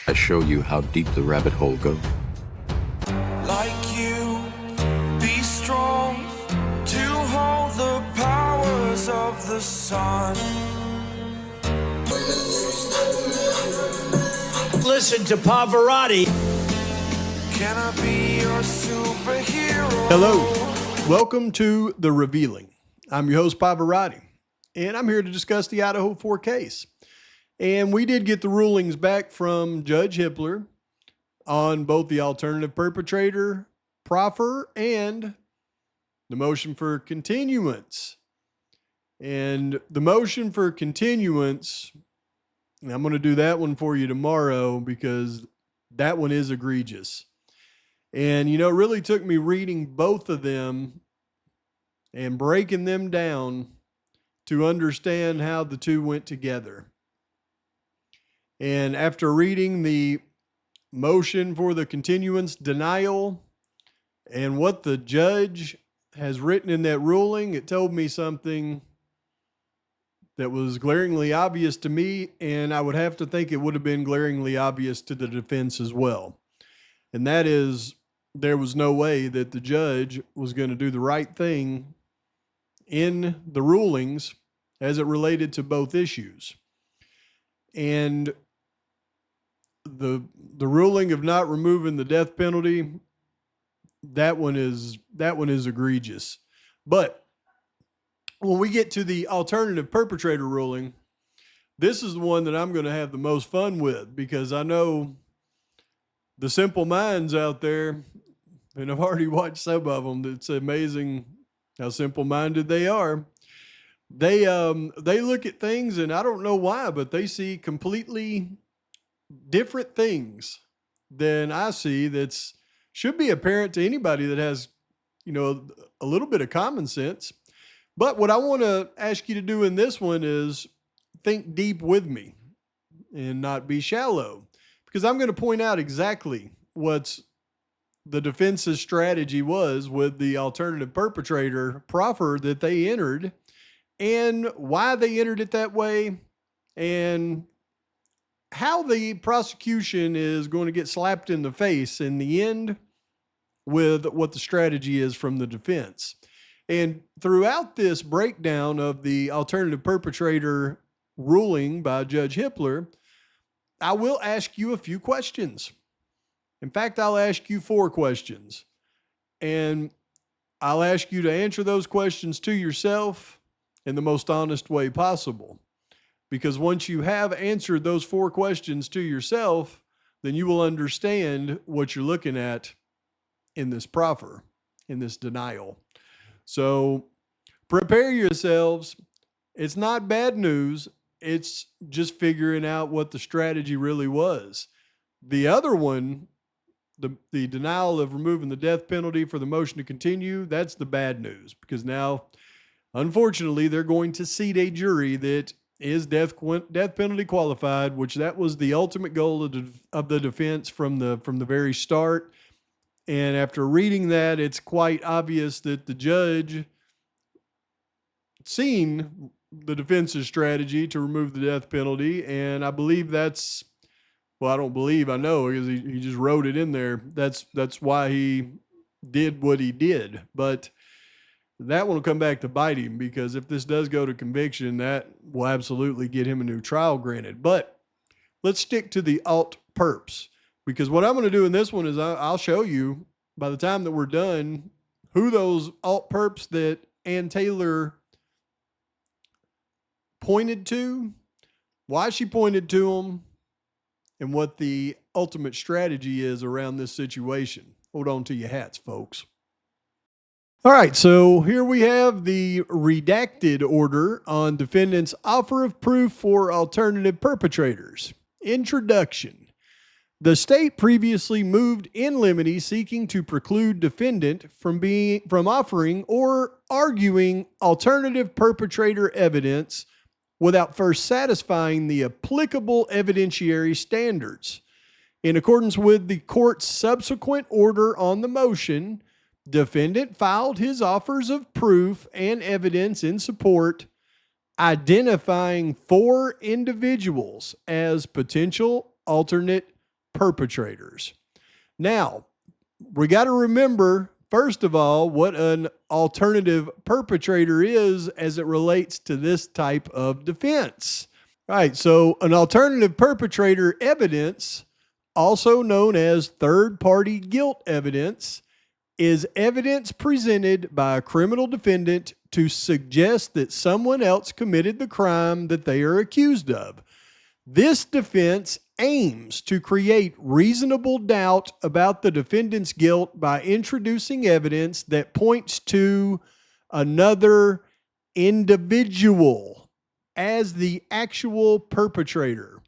I show you how deep the rabbit hole goes. Like you, be strong to hold the powers of the sun. Listen to Pavarotti. Can I be your superhero? Hello, welcome to The Revealing. I'm your host, Pavarotti, and I'm here to discuss the Idaho 4 case. And we did get the rulings back from Judge Hippler on both the alternative perpetrator, proffer, and the motion for continuance. And the motion for continuance, I'm going to do that one for you tomorrow because that one is egregious. And, you know, it really took me reading both of them and breaking them down to understand how the two went together. And after reading the motion for the continuance denial and what the judge has written in that ruling, it told me something that was glaringly obvious to me, and I would have to think it would have been glaringly obvious to the defense as well. And that is, there was no way that the judge was going to do the right thing in the rulings as it related to both issues. And the ruling of not removing the death penalty, that one is egregious. But when we get to the alternative perpetrator ruling, this is the one that I'm going to have the most fun with, because I know the simple minds out there, and I've already watched some of them. It's amazing how simple-minded they are. They look at things, and I don't know why, but they see completely different things than I see. That's should be apparent to anybody that has, you know, a little bit of common sense. But what I want to ask you to do in this one is think deep with me and not be shallow, because I'm going to point out exactly what's the defense's strategy was with the alternative perpetrator proffer that they entered, and why they entered it that way, and how the prosecution is going to get slapped in the face in the end with what the strategy is from the defense. And throughout this breakdown of the alternative perpetrator ruling by Judge Hippler, I will ask you a few questions. In fact, I'll ask you 4 questions, and I'll ask you to answer those questions to yourself in the most honest way possible. Because once you have answered those 4 questions to yourself, then you will understand what you're looking at in this proffer, in this denial. So prepare yourselves. It's not bad news. It's just figuring out what the strategy really was. The other one, the denial of removing the death penalty for the motion to continue, that's the bad news, because now, unfortunately, they're going to seat a jury that is death penalty qualified, which that was the ultimate goal of the defense from the very start. And after reading that, it's quite obvious that the judge seen the defense's strategy to remove the death penalty, and I believe that's, well, I don't believe, I know, because he just wrote it in there. That's why he did what he did. But that one will come back to bite him, because if this does go to conviction, that will absolutely get him a new trial granted. But let's stick to the alt perps, because what I'm going to do in this one is I'll show you, by the time that we're done, who those alt perps that Ann Taylor pointed to, why she pointed to them, and what the ultimate strategy is around this situation. Hold on to your hats, folks. All right, so here we have the redacted order on defendant's offer of proof for alternative perpetrators. Introduction. The state previously moved in limine seeking to preclude defendant from offering or arguing alternative perpetrator evidence without first satisfying the applicable evidentiary standards. In accordance with the court's subsequent order on the motion, defendant filed his offers of proof and evidence in support, identifying 4 individuals as potential alternate perpetrators. Now, we got to remember, first of all, what an alternative perpetrator is as it relates to this type of defense. All right, so an alternative perpetrator evidence, also known as third-party guilt evidence, is evidence presented by a criminal defendant to suggest that someone else committed the crime that they are accused of. This defense aims to create reasonable doubt about the defendant's guilt by introducing evidence that points to another individual as the actual perpetrator.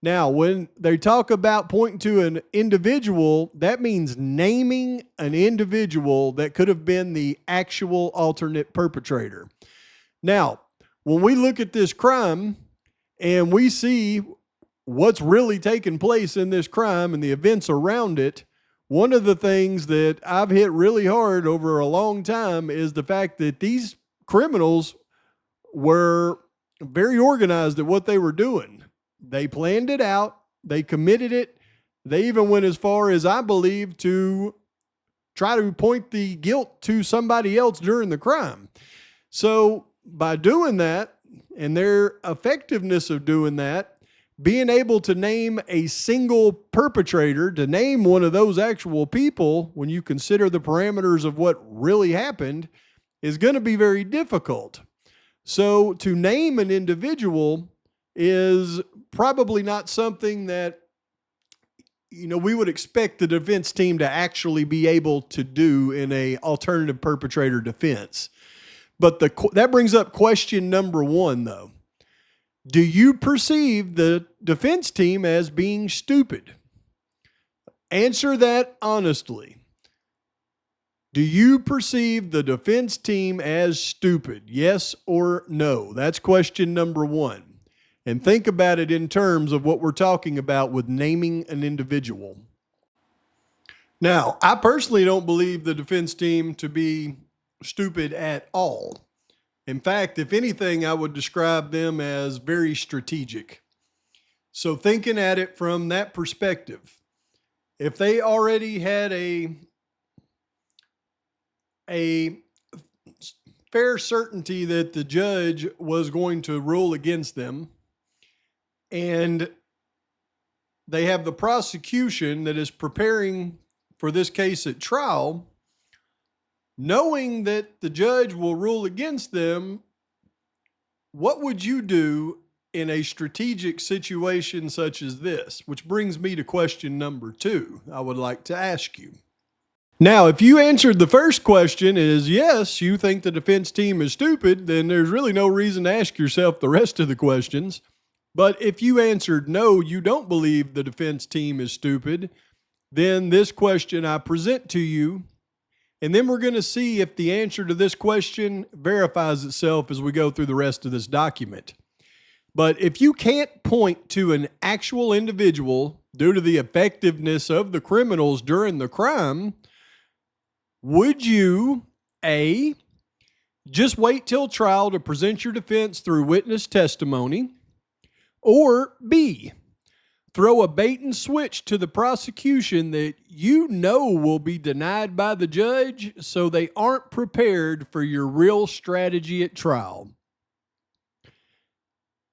Now, when they talk about pointing to an individual, that means naming an individual that could have been the actual alternate perpetrator. Now, when we look at this crime and we see what's really taking place in this crime and the events around it, one of the things that I've hit really hard over a long time is the fact that these criminals were very organized at what they were doing. They planned it out. They committed it. They even went as far as, I believe, to try to point the guilt to somebody else during the crime. So by doing that, and their effectiveness of doing that, being able to name a single perpetrator, to name one of those actual people, when you consider the parameters of what really happened, is going to be very difficult. So to name an individual is probably not something that, we would expect the defense team to actually be able to do in a alternative perpetrator defense. But that brings up question number one, though. Do you perceive the defense team as being stupid? Answer that honestly. Do you perceive the defense team as stupid? Yes or no? That's question number one. And think about it in terms of what we're talking about with naming an individual. Now, I personally don't believe the defense team to be stupid at all. In fact, if anything, I would describe them as very strategic. So thinking at it from that perspective, if they already had a fair certainty that the judge was going to rule against them, and they have the prosecution that is preparing for this case at trial, knowing that the judge will rule against them, what would you do in a strategic situation such as this? Which brings me to question number two I would like to ask you. Now, if you answered the first question is yes, you think the defense team is stupid, then there's really no reason to ask yourself the rest of the questions. But if you answered no, you don't believe the defense team is stupid, then this question I present to you, and then we're going to see if the answer to this question verifies itself as we go through the rest of this document. But if you can't point to an actual individual due to the effectiveness of the criminals during the crime, would you, A, just wait till trial to present your defense through witness testimony, or B, throw a bait and switch to the prosecution that you know will be denied by the judge so they aren't prepared for your real strategy at trial?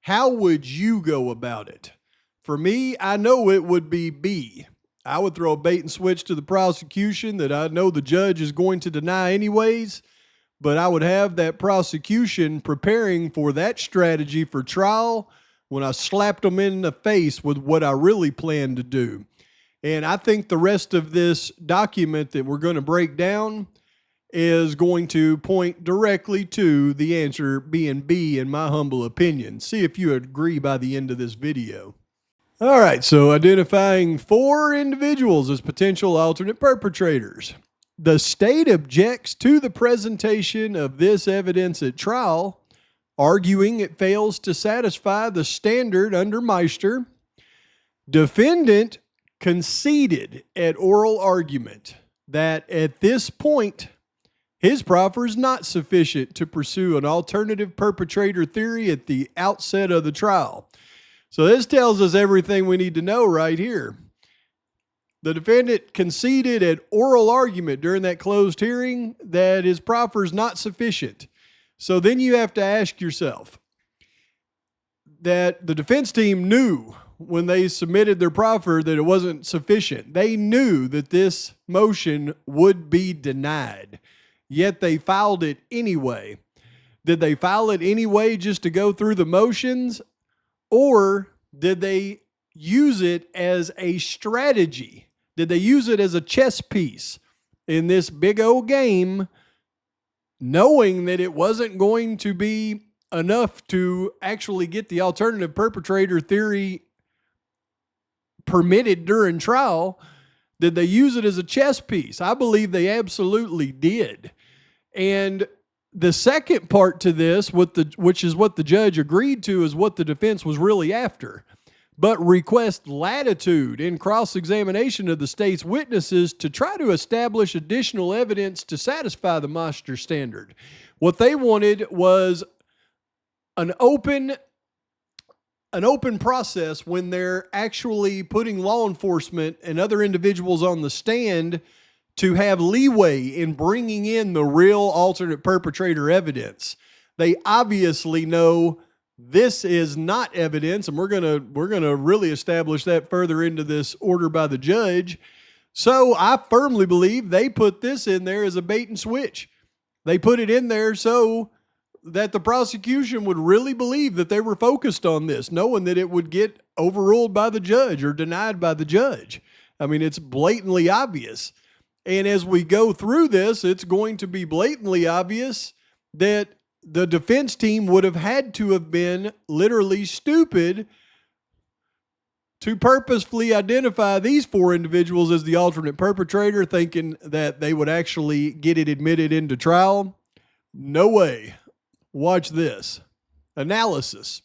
How would you go about it? For me, I know it would be B. I would throw a bait and switch to the prosecution that I know the judge is going to deny anyways, but I would have that prosecution preparing for that strategy for trial when I slapped them in the face with what I really planned to do. And I think the rest of this document that we're going to break down is going to point directly to the answer being B, in my humble opinion. See if you agree by the end of this video. All right, so identifying 4 individuals as potential alternate perpetrators. The state objects to the presentation of this evidence at trial, arguing it fails to satisfy the standard under Meister. Defendant conceded at oral argument that at this point, his proffer is not sufficient to pursue an alternative perpetrator theory at the outset of the trial. So this tells us everything we need to know right here. The defendant conceded at oral argument during that closed hearing that his proffer is not sufficient. So then you have to ask yourself that the defense team knew when they submitted their proffer that it wasn't sufficient. They knew that this motion would be denied, yet they filed it anyway. Did they file it anyway just to go through the motions, or did they use it as a strategy? Did they use it as a chess piece in this big old game, knowing that it wasn't going to be enough to actually get the alternative perpetrator theory permitted during trial? Did they use it as a chess piece? I believe they absolutely did. And the second part to this, which is what the judge agreed to, is what the defense was really after, but request latitude in cross-examination of the state's witnesses to try to establish additional evidence to satisfy the Meister standard. What they wanted was an open process when they're actually putting law enforcement and other individuals on the stand to have leeway in bringing in the real alternate perpetrator evidence. They obviously know this is not evidence, and we're gonna really establish that further into this order by the judge. So I firmly believe they put this in there as a bait and switch. They put it in there so that the prosecution would really believe that they were focused on this, knowing that it would get overruled by the judge or denied by the judge. I mean, it's blatantly obvious. And as we go through this, it's going to be blatantly obvious that the defense team would have had to have been literally stupid to purposefully identify these four individuals as the alternate perpetrator, thinking that they would actually get it admitted into trial. No way. Watch this. Analysis.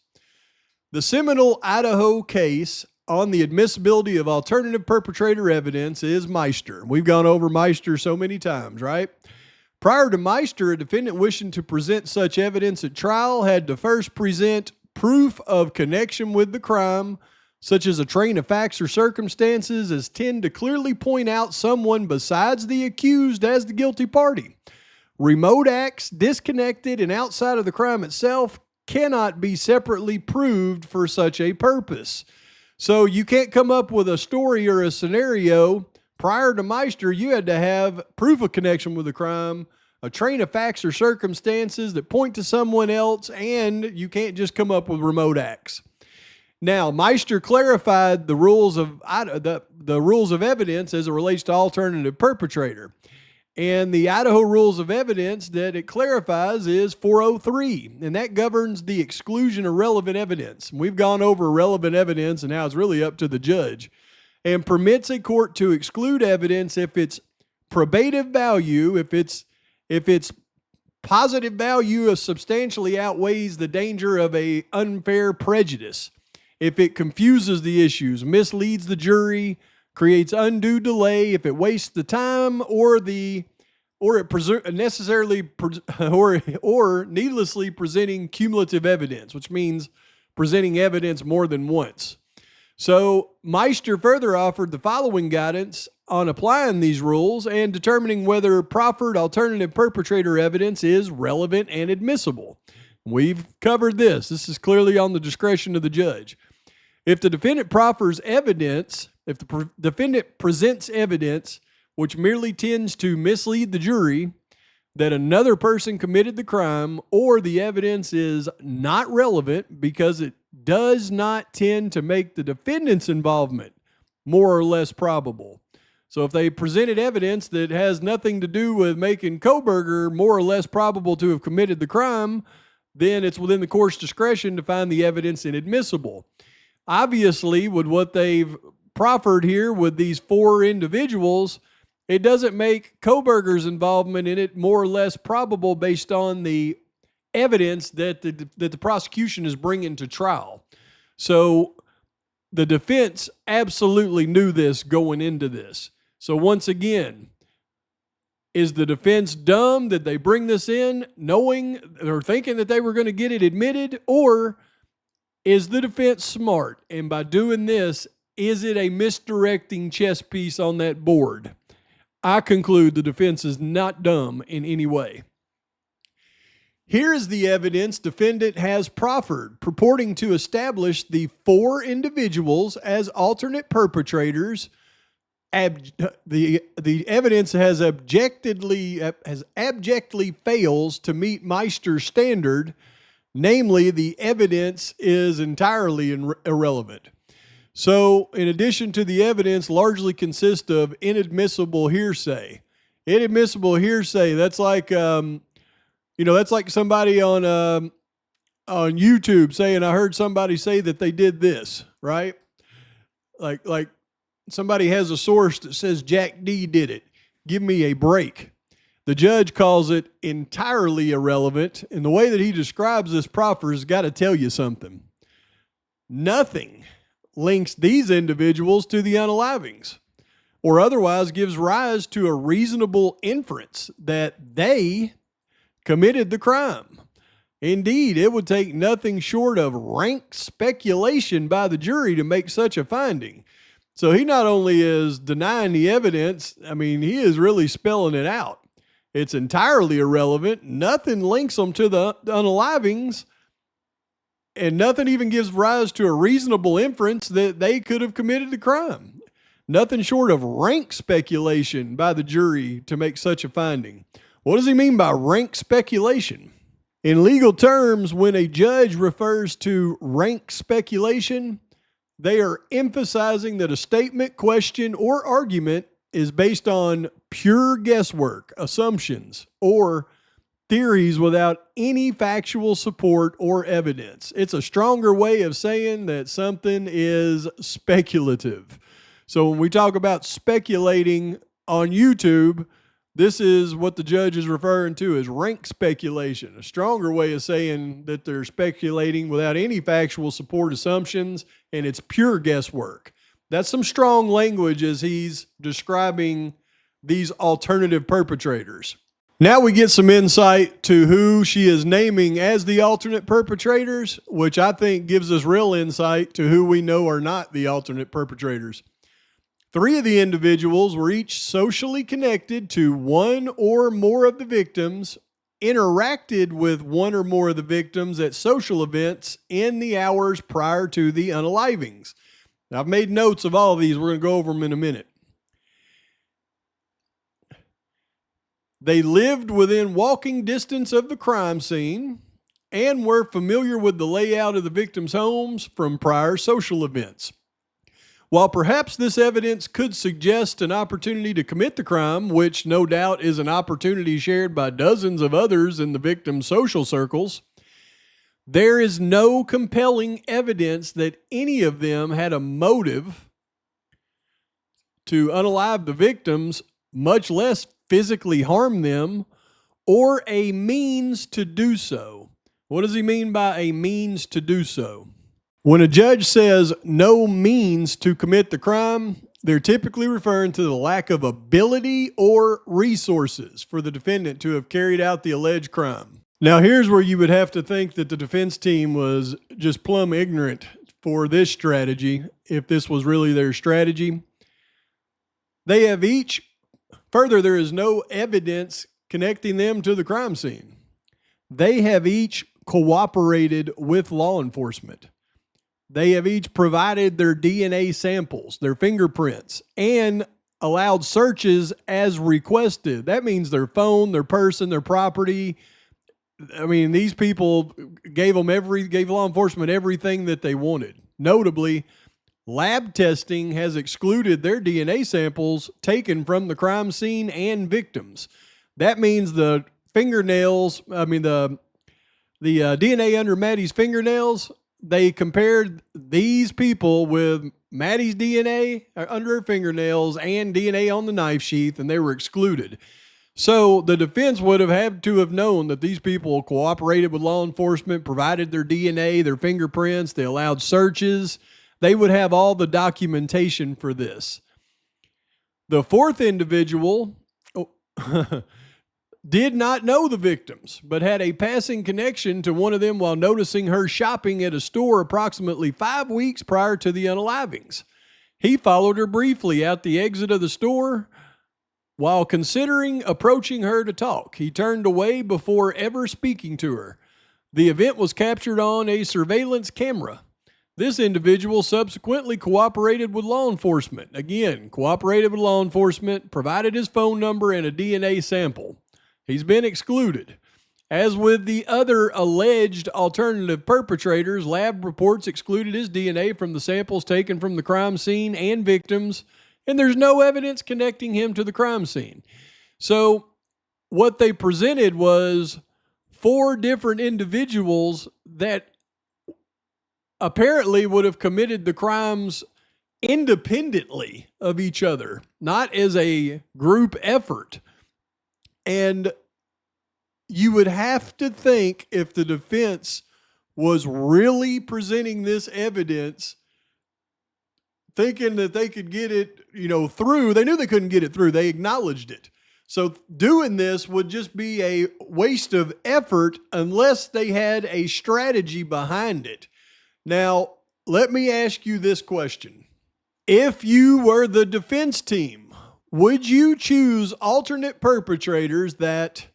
The seminal Idaho case on the admissibility of alternative perpetrator evidence is Meister. We've gone over Meister so many times, right? Prior to Meister, a defendant wishing to present such evidence at trial had to first present proof of connection with the crime, such as a train of facts or circumstances as tend to clearly point out someone besides the accused as the guilty party. Remote acts disconnected and outside of the crime itself cannot be separately proved for such a purpose. So you can't come up with a story or a scenario. Prior to Meister, you had to have proof of connection with the crime, a train of facts or circumstances that point to someone else, and you can't just come up with remote acts. Now, Meister clarified the rules of the rules of evidence as it relates to alternative perpetrator. And the Idaho rules of evidence that it clarifies is 403, and that governs the exclusion of relevant evidence. We've gone over relevant evidence, and now it's really up to the judge, and permits a court to exclude evidence if its probative value, if its positive value substantially outweighs the danger of a unfair prejudice, if it confuses the issues, misleads the jury, creates undue delay, if it wastes the time or needlessly presenting cumulative evidence, which means presenting evidence more than once. So Meister further offered the following guidance on applying these rules and determining whether proffered alternative perpetrator evidence is relevant and admissible. We've covered this. This is clearly on the discretion of the judge. If the defendant proffers evidence, if the defendant presents evidence which merely tends to mislead the jury that another person committed the crime, or the evidence is not relevant because it does not tend to make the defendant's involvement more or less probable. So if they presented evidence that has nothing to do with making Kohberger more or less probable to have committed the crime, then it's within the court's discretion to find the evidence inadmissible. Obviously, with what they've proffered here with these four individuals, it doesn't make Kohberger's involvement in it more or less probable based on the evidence that the prosecution is bringing to trial. So the defense absolutely knew this going into this. So once again, is the defense dumb? Did they bring this in knowing or thinking that they were going to get it admitted? Or is the defense smart, and by doing this, Is it a misdirecting chess piece on that board? I conclude the defense is not dumb in any way. Here is the evidence defendant has proffered, purporting to establish the 4 individuals as alternate perpetrators. The evidence has abjectly fails to meet Meister's standard. Namely, the evidence is entirely irrelevant. So, in addition to the evidence, largely consists of inadmissible hearsay. Inadmissible hearsay. That's like that's like somebody on YouTube saying, "I heard somebody say that they did this," right? Like somebody has a source that says Jack D did it. Give me a break. The judge calls it entirely irrelevant, and the way that he describes this proffer has got to tell you something. Nothing links these individuals to the unalivings, or otherwise gives rise to a reasonable inference that they committed the crime. Indeed, it would take nothing short of rank speculation by the jury to make such a finding. So he not only is denying the evidence, he is really spelling it out. It's entirely irrelevant. Nothing links them to the unalivings, and nothing even gives rise to a reasonable inference that they could have committed the crime. Nothing short of rank speculation by the jury to make such a finding. What does he mean by rank speculation? In legal terms, when a judge refers to rank speculation, they are emphasizing that a statement, question, or argument is based on pure guesswork, assumptions, or theories without any factual support or evidence. It's a stronger way of saying that something is speculative. So when we talk about speculating on YouTube, this is what the judge is referring to as rank speculation, a stronger way of saying that they're speculating without any factual support, assumptions, and it's pure guesswork. That's some strong language as he's describing these alternative perpetrators. Now we get some insight to who she is naming as the alternate perpetrators, which I think gives us real insight to who we know are not the alternate perpetrators. 3 of the individuals were each socially connected to one or more of the victims, interacted with one or more of the victims at social events in the hours prior to the unalivings. Now, I've made notes of all of these. We're going to go over them in a minute. They lived within walking distance of the crime scene and were familiar with the layout of the victims' homes from prior social events. While perhaps this evidence could suggest an opportunity to commit the crime, which no doubt is an opportunity shared by dozens of others in the victim's social circles, there is no compelling evidence that any of them had a motive to unalive the victims, much less physically harm them, or a means to do so. What does he mean by a means to do so? When a judge says no means to commit the crime, they're typically referring to the lack of ability or resources for the defendant to have carried out the alleged crime. Now, here's where you would have to think that the defense team was just plumb ignorant for this strategy, if this was really their strategy. They have each, further, there is no evidence connecting them to the crime scene. They have each cooperated with law enforcement. They have each provided their DNA samples, their fingerprints, and allowed searches as requested. That means their phone, their person, their property. I mean, these people gave law enforcement everything that they wanted. Notably, lab testing has excluded their DNA samples taken from the crime scene and victims. That means the fingernails, the DNA under Maddie's fingernails, they compared these people with Maddie's DNA under her fingernails and DNA on the knife sheath, and they were excluded. So the defense would have had to have known that these people cooperated with law enforcement, provided their DNA, their fingerprints, they allowed searches. They would have all the documentation for this. The 4th individual did not know the victims, but had a passing connection to one of them while noticing her shopping at a store approximately 5 weeks prior to the unalivings. He followed her briefly out the exit of the store. While considering approaching her to talk, he turned away before ever speaking to her. The event was captured on a surveillance camera. This individual subsequently cooperated with law enforcement. Again, cooperated with law enforcement, provided his phone number and a DNA sample. He's been excluded. As with the other alleged alternative perpetrators, lab reports excluded his DNA from the samples taken from the crime scene and victims, and there's no evidence connecting him to the crime scene. So what they presented was 4 different individuals that apparently would have committed the crimes independently of each other, not as a group effort. And you would have to think, if the defense was really presenting this evidence, thinking that they could get it, through, they knew they couldn't get it through. They acknowledged it. So doing this would just be a waste of effort unless they had a strategy behind it. Now, let me ask you this question. If you were the defense team, would you choose alternate perpetrators that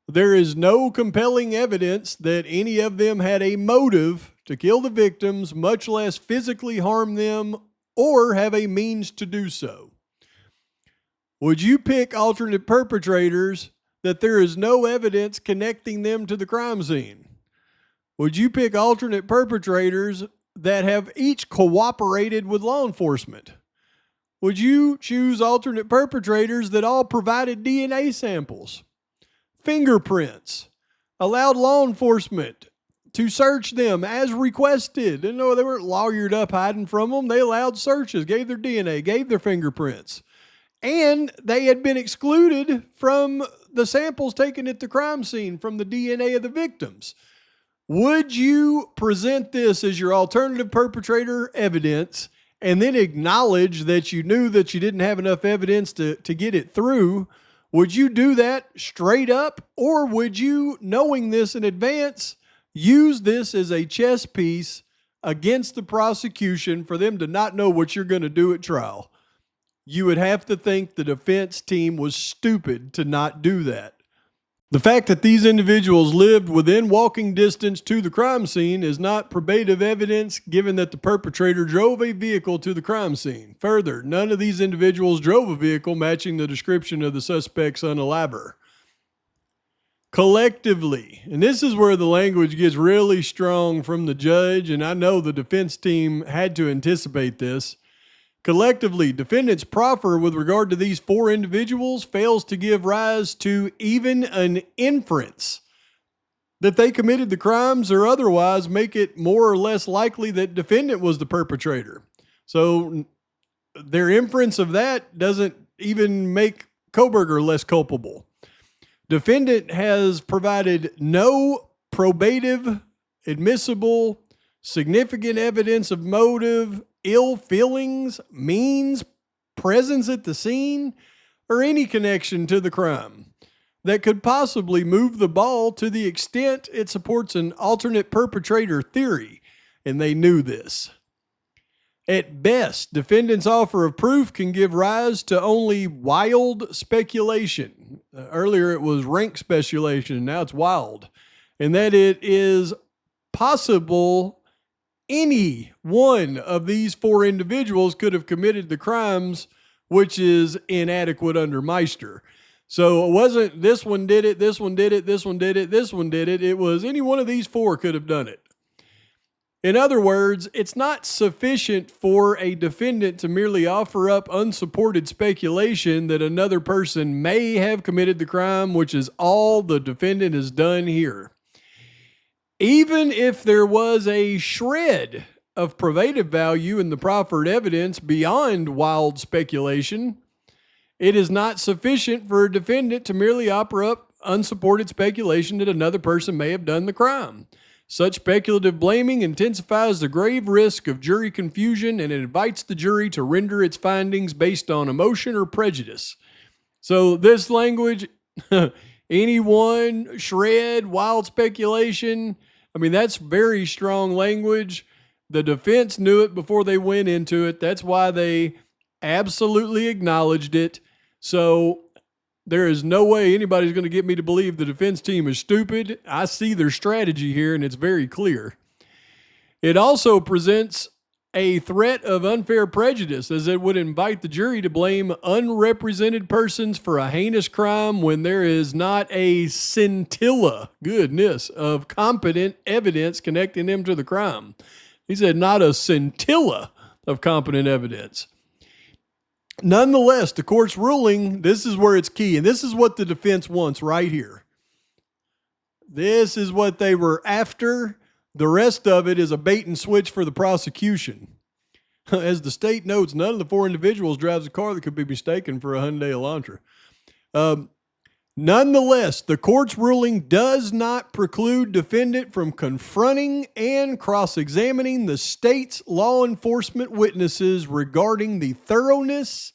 there is no compelling evidence that any of them had a motive to kill the victims, much less physically harm them or have a means to do so? Would you pick alternate perpetrators that there is no evidence connecting them to the crime scene? Would you pick alternate perpetrators that have each cooperated with law enforcement? Would you choose alternate perpetrators that all provided DNA samples, fingerprints, allowed law enforcement to search them as requested? And no, they weren't lawyered up hiding from them. They allowed searches, gave their DNA, gave their fingerprints. And they had been excluded from the samples taken at the crime scene from the DNA of the victims. Would you present this as your alternative perpetrator evidence and then acknowledge that you knew that you didn't have enough evidence to get it through? Would you do that straight up? Or would you, knowing this in advance, use this as a chess piece against the prosecution for them to not know what you're going to do at trial? You would have to think the defense team was stupid to not do that. The fact that these individuals lived within walking distance to the crime scene is not probative evidence, given that the perpetrator drove a vehicle to the crime scene. Further, none of these individuals drove a vehicle matching the description of the suspect's unaliver. Collectively, and this is where the language gets really strong from the judge, and I know the defense team had to anticipate this. Collectively, defendant's proffer with regard to these 4 individuals fails to give rise to even an inference that they committed the crimes or otherwise make it more or less likely that defendant was the perpetrator. So their inference of that doesn't even make Kohberger less culpable. Defendant has provided no probative, admissible, significant evidence of motive, ill feelings, means, presence at the scene, or any connection to the crime that could possibly move the ball to the extent it supports an alternate perpetrator theory, and they knew this. At best, defendant's offer of proof can give rise to only wild speculation. Earlier it was rank speculation, now it's wild. And that it is possible any one of these 4 individuals could have committed the crimes, which is inadequate under Meister. So it wasn't this one did it, this one did it, this one did it, this one did it. It was any one of these 4 could have done it. In other words, it's not sufficient for a defendant to merely offer up unsupported speculation that another person may have committed the crime, which is all the defendant has done here. Even if there was a shred of probative value in the proffered evidence beyond wild speculation, it is not sufficient for a defendant to merely offer up unsupported speculation that another person may have done the crime. Such speculative blaming intensifies the grave risk of jury confusion, and it invites the jury to render its findings based on emotion or prejudice. So this language, anyone, shred, wild speculation, I mean, that's very strong language. The defense knew it before they went into it. That's why they absolutely acknowledged it. So there is no way anybody's going to get me to believe the defense team is stupid. I see their strategy here, and it's very clear. It also presents a threat of unfair prejudice, as it would invite the jury to blame unrepresented persons for a heinous crime when there is not a scintilla, goodness, of competent evidence connecting them to the crime. He said not a scintilla of competent evidence. Nonetheless, the court's ruling, this is where it's key, and this is what the defense wants right here. This is what they were after. The rest of it is a bait and switch for the prosecution. As the state notes, none of the four individuals drives a car that could be mistaken for a Hyundai Elantra. Nonetheless, the court's ruling does not preclude defendant from confronting and cross-examining the state's law enforcement witnesses regarding the thoroughness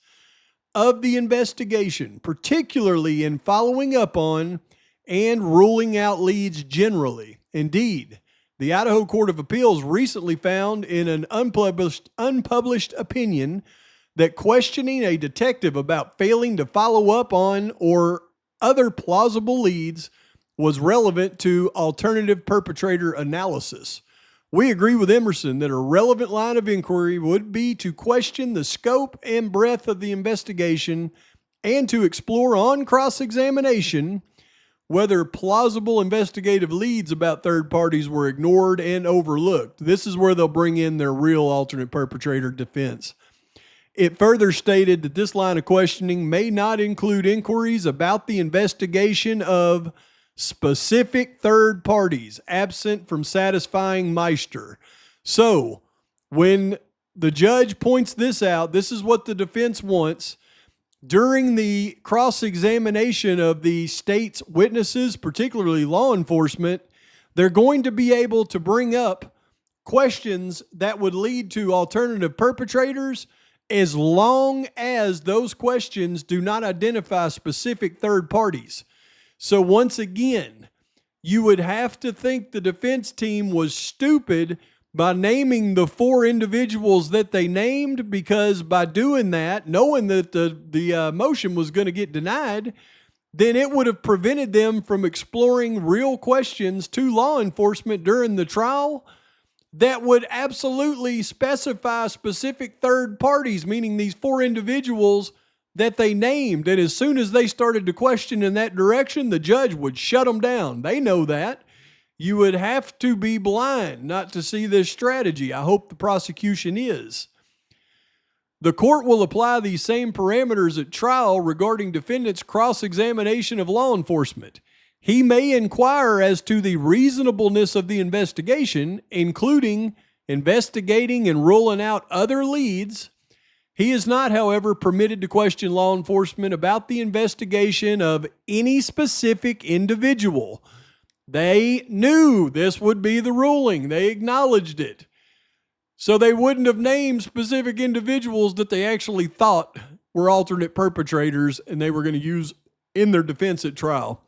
of the investigation, particularly in following up on and ruling out leads generally. Indeed, the Idaho Court of Appeals recently found in an unpublished opinion that questioning a detective about failing to follow up on or other plausible leads was relevant to alternative perpetrator analysis. We agree with Emerson that a relevant line of inquiry would be to question the scope and breadth of the investigation and to explore on cross-examination whether plausible investigative leads about third parties were ignored and overlooked. This is where they'll bring in their real alternate perpetrator defense. It further stated that this line of questioning may not include inquiries about the investigation of specific third parties absent from satisfying Meister. So when the judge points this out, this is what the defense wants. During the cross-examination of the state's witnesses, particularly law enforcement, they're going to be able to bring up questions that would lead to alternative perpetrators as long as those questions do not identify specific third parties. So once again, you would have to think the defense team was stupid by naming the four individuals that they named, because by doing that, knowing that the motion was going to get denied, then it would have prevented them from exploring real questions to law enforcement during the trial that would absolutely specify specific third parties, meaning these four individuals that they named. And as soon as they started to question in that direction, the judge would shut them down. They know that. You would have to be blind not to see this strategy. I hope the prosecution is. The court will apply these same parameters at trial regarding defendant's cross-examination of law enforcement. He may inquire as to the reasonableness of the investigation, including investigating and ruling out other leads. He is not, however, permitted to question law enforcement about the investigation of any specific individual. They knew this would be the ruling. They acknowledged it. So they wouldn't have named specific individuals that they actually thought were alternate perpetrators and they were going to use in their defense at trial.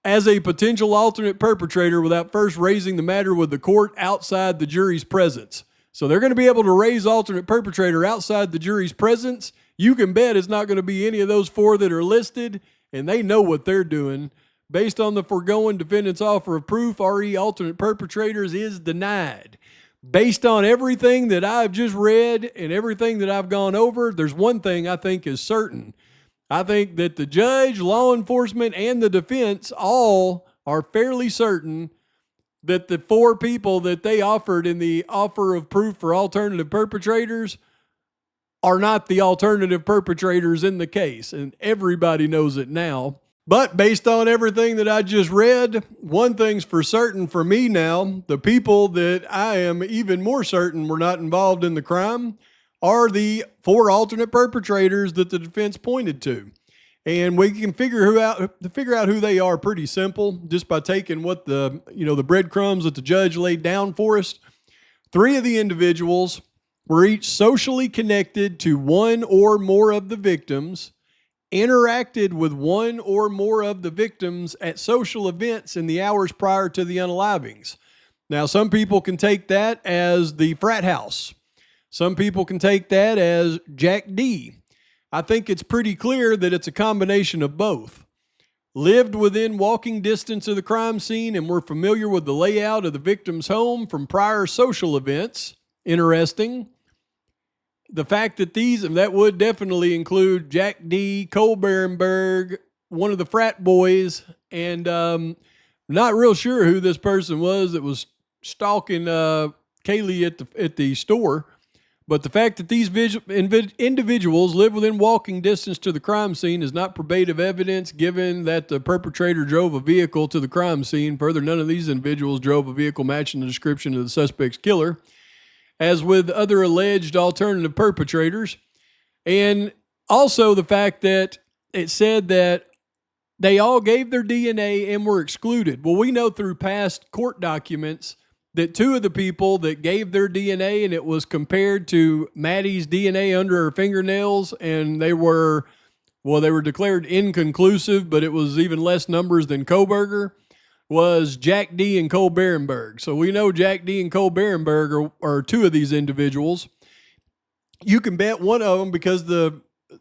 As a potential alternate perpetrator without first raising the matter with the court outside the jury's presence. So they're going to be able to raise alternate perpetrator outside the jury's presence. You can bet it's not going to be any of those four that are listed, and they know what they're doing. Based on the foregoing, defendant's offer of proof, RE alternate perpetrators is denied. Based on everything that I've just read and everything that I've gone over, there's one thing I think is certain. I think that the judge, law enforcement, and the defense all are fairly certain that the four people that they offered in the offer of proof for alternative perpetrators are not the alternative perpetrators in the case. And everybody knows it now. But based on everything that I just read, one thing's for certain for me now, the people that I am even more certain were not involved in the crime are the four alternate perpetrators that the defense pointed to. And we can figure out who they are pretty simple, just by taking what the breadcrumbs that the judge laid down for us. Three of the individuals were each socially connected to one or more of the victims, interacted with one or more of the victims at social events in the hours prior to the unalivings. Now, some people can take that as the frat house. Some people can take that as Jack D. I think it's pretty clear that it's a combination of both. Lived within walking distance of the crime scene and were familiar with the layout of the victim's home from prior social events. Interesting. The fact that that would definitely include Jack D., Kohberger, one of the frat boys, and not real sure who this person was that was stalking Kaylee at the store. But the fact that these individuals live within walking distance to the crime scene is not probative evidence, given that the perpetrator drove a vehicle to the crime scene. Further, none of these individuals drove a vehicle matching the description of the suspect's killer, as with other alleged alternative perpetrators. And also the fact that it said that they all gave their DNA and were excluded. Well, we know through past court documents that two of the people that gave their DNA and it was compared to Maddie's DNA under her fingernails, and they were declared inconclusive, but it was even less numbers than Kohberger, was Jack D. and Kohberger. So we know Jack D. and Kohberger are two of these individuals. You can bet one of them, because the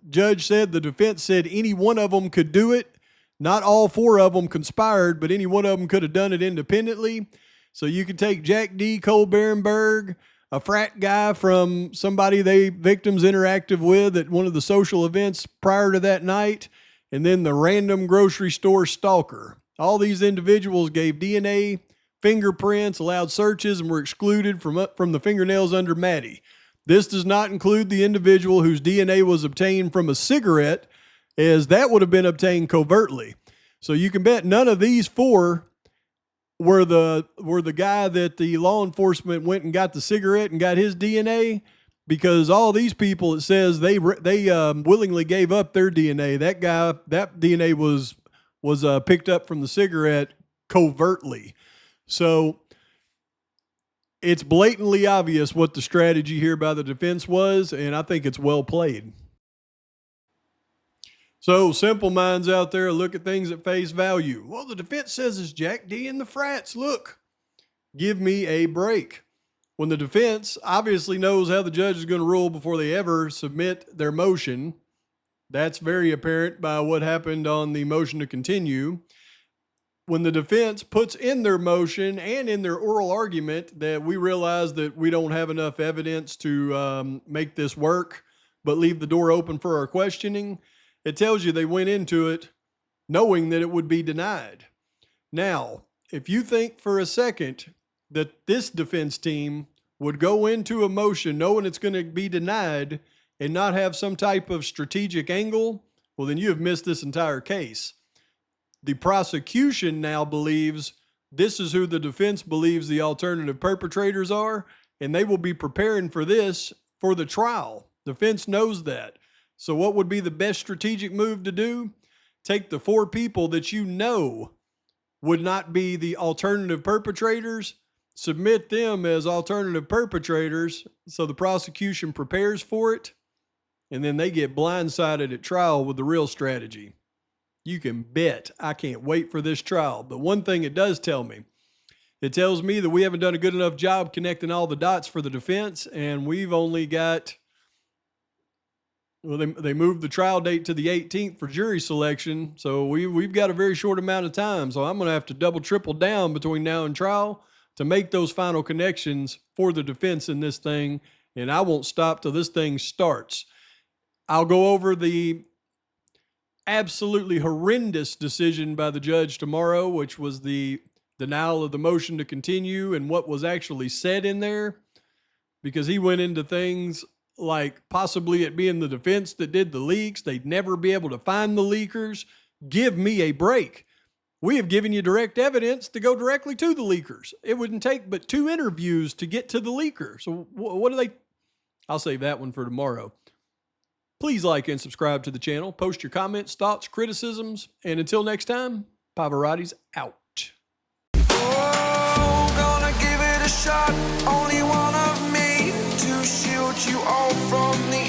judge said, the defense said any one of them could do it. Not all four of them conspired, but any one of them could have done it independently. So you can take Jack D., Kohberger, a frat guy from somebody victims interacted with at one of the social events prior to that night, and then the random grocery store stalker. All these individuals gave DNA, fingerprints, allowed searches, and were excluded from the fingernails under Maddie. This does not include the individual whose DNA was obtained from a cigarette, as that would have been obtained covertly. So you can bet none of these four were the guy that the law enforcement went and got the cigarette and got his DNA, because all these people, it says they willingly gave up their DNA. That DNA was picked up from the cigarette covertly. So it's blatantly obvious what the strategy here by the defense was, and I think it's well played. So simple minds out there look at things at face value. Well, the defense says it's Jack D. and the frats. Look, give me a break. When the defense obviously knows how the judge is going to rule before they ever submit their motion, that's very apparent by what happened on the motion to continue. When the defense puts in their motion and in their oral argument that we realize that we don't have enough evidence to make this work, but leave the door open for our questioning, it tells you they went into it knowing that it would be denied. Now, if you think for a second that this defense team would go into a motion knowing it's going to be denied and not have some type of strategic angle, well, then you have missed this entire case. The prosecution now believes this is who the defense believes the alternative perpetrators are, and they will be preparing for this for the trial. The defense knows that. So what would be the best strategic move to do? Take the four people that you know would not be the alternative perpetrators, submit them as alternative perpetrators so the prosecution prepares for it, and then they get blindsided at trial with the real strategy. You can bet I can't wait for this trial. But one thing it does tell me, it tells me that we haven't done a good enough job connecting all the dots for the defense, and we've only got... Well, they moved the trial date to the 18th for jury selection, so we've got a very short amount of time. So I'm going to have to double, triple down between now and trial to make those final connections for the defense in this thing, and I won't stop till this thing starts. I'll go over the absolutely horrendous decision by the judge tomorrow, which was the denial of the motion to continue and what was actually said in there, because he went into things like possibly it being the defense that did the leaks. They'd never be able to find the leakers. Give me a break. We have given you direct evidence to go directly to the leakers. It wouldn't take but 2 interviews to get to the leaker. So what do they... I'll save that one for tomorrow. Please like and subscribe to the channel. Post your comments, thoughts, criticisms. And until next time, Pavarotti's out. Oh, gonna give it a shot. Only one of me to shield you all from the